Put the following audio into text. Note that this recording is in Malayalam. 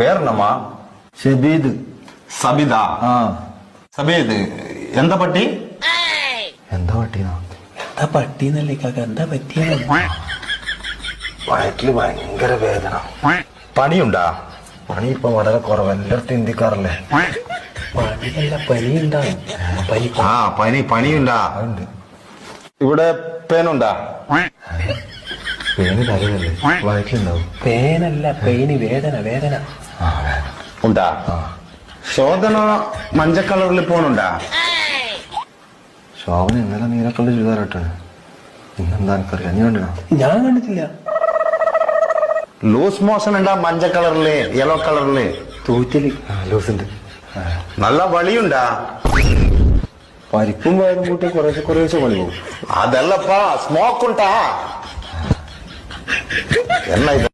പേരെന്നമ്മാ? ഷബീദ്. സബിതാ? ആ. സബീദ് എന്താ പട്ടി? എന്താ പട്ടീന്നാ? എന്താ പട്ടീന്നല്ലേ കാക്ക, എന്താ പറ്റിയ? വയറ്റില് ഭയങ്കര വേദന. പണിയുണ്ടാ? പണി ഇപ്പൊ വളരെ കുറവ്, എല്ലായിടത്തും ഇന്ത്യക്കാറല്ലേ. പണിയല്ല, പനി ഉണ്ടാവും. പനിയുണ്ടാ? അതുണ്ട്. ഇവിടെ പേനുണ്ടാ? പേന് തലയല്ലേ, വയറ്റിലുണ്ടാവും. പേനല്ല, പെയിന്, വേദന. വേദന ഉണ്ടാ? ശോധന മഞ്ഞ കളറിൽ പോണുണ്ടാ? ശോഭന ഇന്നലെ നീലക്കള്ള ചുരിദാറിട്ടാണ്. ഇന്നെന്താ എനിക്കറിയാം, നീ കണ്ടിനാ? ഞാൻ കണ്ടിട്ടില്ല. ലൂസ് മോഷൻ ഉണ്ടാ? മഞ്ഞ കളറില്, യെല്ലോ കളറില് തൂറ്റല്. ലൂസുണ്ട്. നല്ല വളിയുണ്ടാ? പരിപ്പും വയറും കൂട്ടി കുറേശ്ശെ പണി പോകും. അതല്ലപ്പാ, സ്മോക്ക് ഉണ്ടാ? എന്നാ ഇത്?